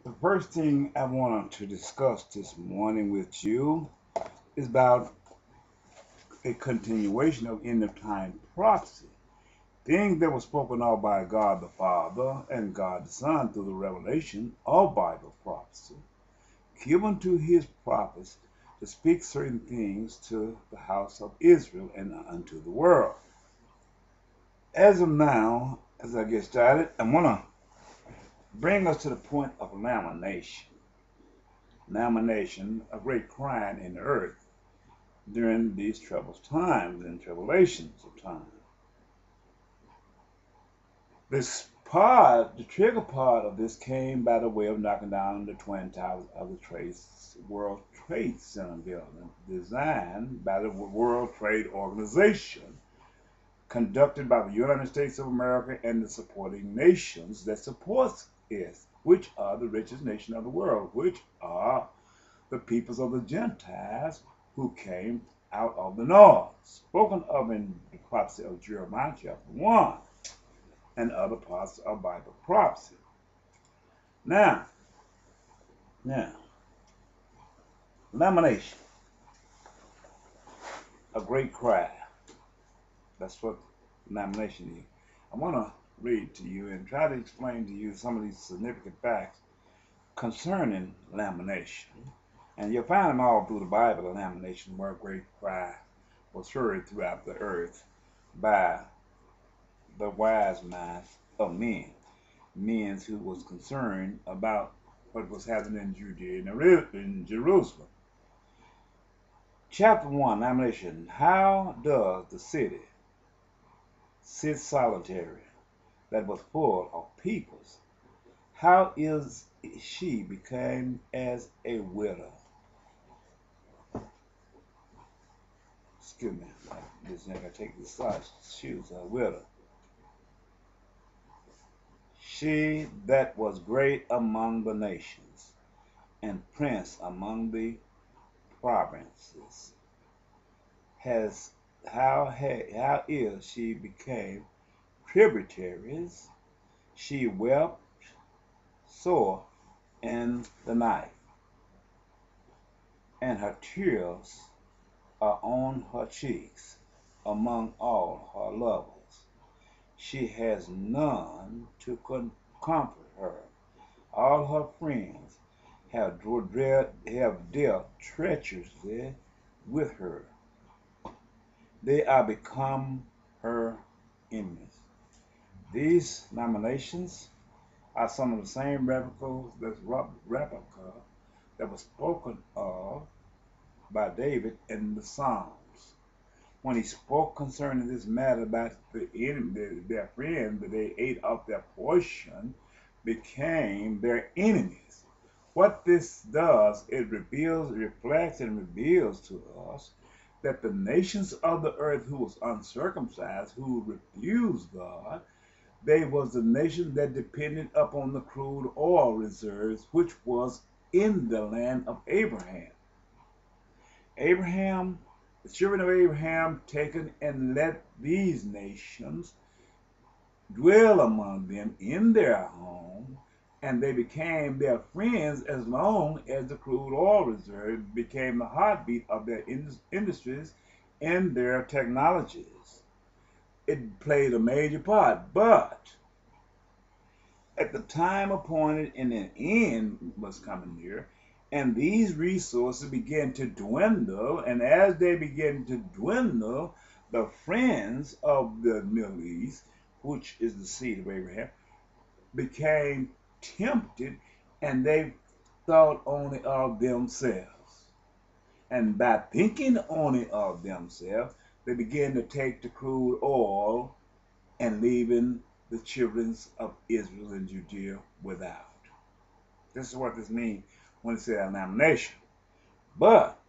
The first thing I wanted to discuss this morning with you is about a continuation of end of time prophecy. Things that were spoken of by God the Father and God the Son through the revelation of Bible prophecy, given to his prophets to speak certain things to the house of Israel and unto the world. As of now, as I get started, I want to bring us to the point of lamentation. Lamentation, a great crying in the earth during these troublous times and tribulations of time. This part, the trigger part of this came by the way of knocking down the twin towers of the World Trade Center building, designed by the World Trade Organization, conducted by the United States of America and the supporting nations that supports it, which are the richest nation of the world, which are the peoples of the Gentiles who came out of the north, spoken of in the prophecy of Jeremiah chapter 1 and other parts of Bible prophecy. Now, lamentation, a great cry. That's what lamentation is. I want to read to you and try to explain to you some of these significant facts concerning lamentation. And you'll find them all through the Bible, the lamentation, where a great cry was heard throughout the earth by the wise minds of men who was concerned about what was happening in Judea and in Jerusalem. Chapter 1, lamentation. How does the city sit solitary that was full of peoples? How is she became as a widow? Excuse me, this nigga take the shoes a widow. She that was great among the nations, and prince among the provinces, how is she became tributaries? She wept sore in the night, and her tears are on her cheeks among all her lovers. She has none to comfort her. All her friends have dealt treacherously with her. They are become her enemies. These nominations are some of the same replica that was spoken of by David in the Psalms, when he spoke concerning this matter about the enemy, their friends that they ate up their portion became their enemies. What this does, it reflects and reveals to us that the nations of the earth who was uncircumcised, who refused God, they was the nation that depended upon the crude oil reserves, which was in the land of Abraham. The children of Abraham taken and let these nations dwell among them in their home, and they became their friends as long as the crude oil reserve became the heartbeat of their industries and their technologies. It played a major part, but at the time appointed and an end was coming near, and these resources began to dwindle, and as they began to dwindle, the friends of the Middle East, which is the seed of Abraham, became tempted, and they thought only of themselves. And by thinking only of themselves, they began to take the crude oil and leaving the children of Israel and Judea without. This is what this means when it says nomination. But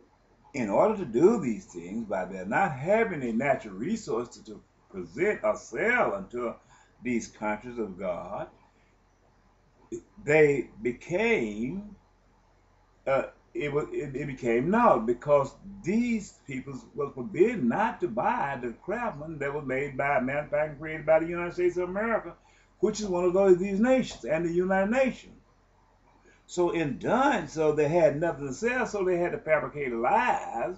in order to do these things, by their not having a natural resource to present or sell unto these countries of God, they became it became null, because these peoples were forbidden not to buy the craftsman that was made by manufacturing created by the United States of America, which is one of these nations and the United Nations. So in doing so, they had nothing to sell, so they had to fabricate lies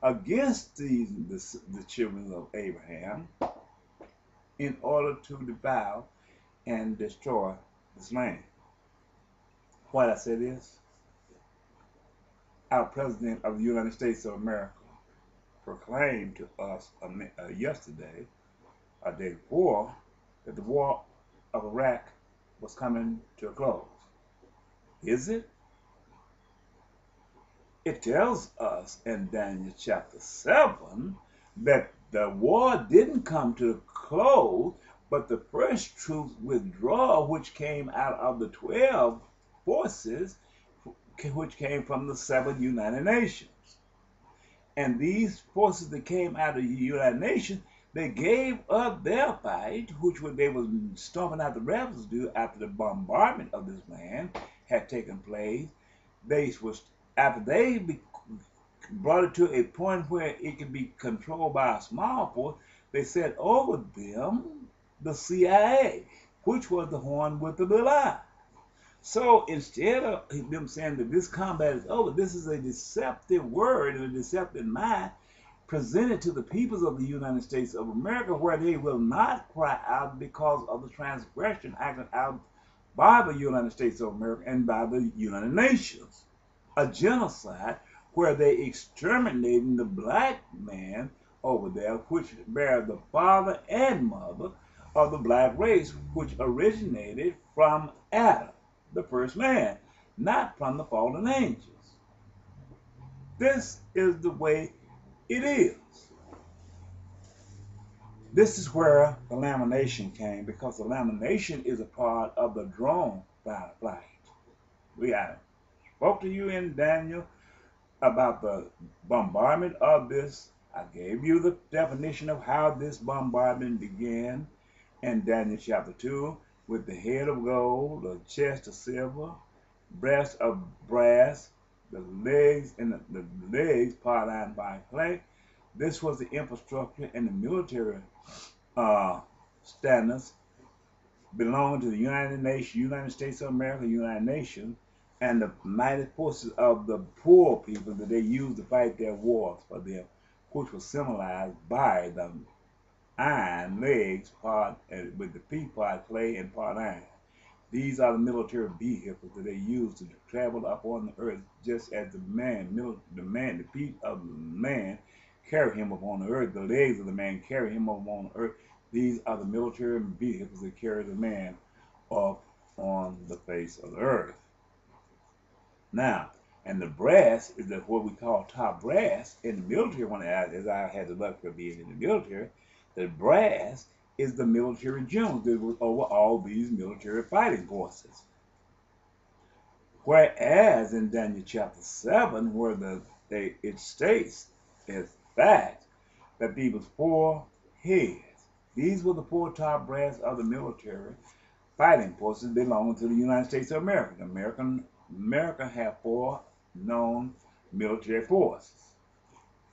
against the children of Abraham in order to devour and destroy this land. Why I say this? Our President of the United States of America proclaimed to us yesterday, a day before, that the war of Iraq was coming to a close. Is it? It tells us in Daniel chapter 7 that the war didn't come to a close, but the first troops withdrawal, which came out of the 12 forces, which came from the 7 United Nations. And these forces that came out of the United Nations, they gave up their fight, which they was storming out the rebels do after the bombardment of this land had taken place. They was after they brought it to a point where it could be controlled by a small force, they set over them the CIA, which was the horn with the little eye. So instead of them saying that this combat is over, this is a deceptive word and a deceptive mind presented to the peoples of the United States of America, where they will not cry out because of the transgression acted out by the United States of America and by the United Nations. A genocide where they exterminating the black man over there, which bear the father and mother of the black race, which originated from Adam, the first man, not from the fallen angels. This is the way it is. This is where the lamination came, because the lamination is a part of the drone flight. We spoke to you in Daniel about the bombardment of this. I gave you the definition of how this bombardment began in Daniel chapter 2, with the head of gold, the chest of silver, breast of brass, the legs and the legs part iron by clay. This was the infrastructure and the military standards belonging to the United Nations, United States of America, United Nations, and the mighty forces of the poor people that they used to fight their wars for them, which was symbolized by the iron legs part with the feet part clay and part iron. These are the military vehicles that they use to travel up on the earth, just as the feet of the man carry him upon the earth, the legs of the man carry him up on the earth. These are the military vehicles that carry the man up on the face of the earth. Now, and the brass is what we call top brass in the military. As I had the luxury of being in the military, the brass is the military generals that was over all these military fighting forces. Whereas in Daniel chapter 7, where it states as fact that these was 4 heads. These were the 4 top brass of the military fighting forces belonging to the United States of America. America had 4 known military forces: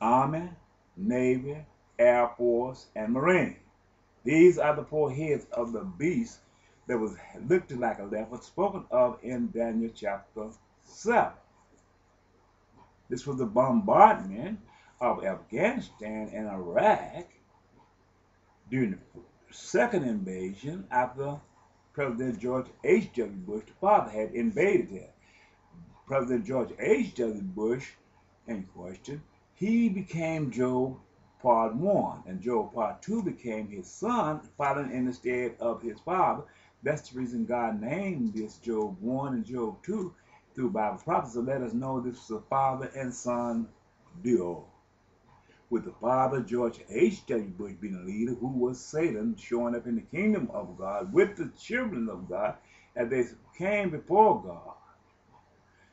Army, Navy, Air Force, and Marine. These are the 4 heads of the beast that was looked like a leopard, spoken of in Daniel chapter 7. This was the bombardment of Afghanistan and Iraq during the second invasion after President George H.W. Bush, the father, had invaded there. President George H.W. Bush, in question, he became Job Part 1, and Job Part 2 became his son, following in the stead of his father. That's the reason God named this Job 1 and Job 2 through Bible prophecy, to let us know this was a father and son duo. With the father, George H.W. Bush, being a leader, who was Satan, showing up in the kingdom of God with the children of God as they came before God.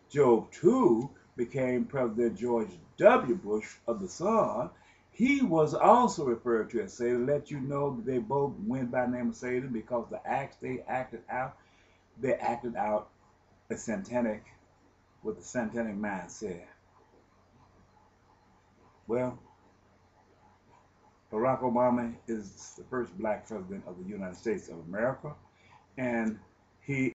Job 2 became President George W. Bush of the Son. He was also referred to as Satan. Let you know that they both went by the name of Satan because the acts they acted out a satanic, with a satanic mindset. Well, Barack Obama is the first black president of the United States of America, and he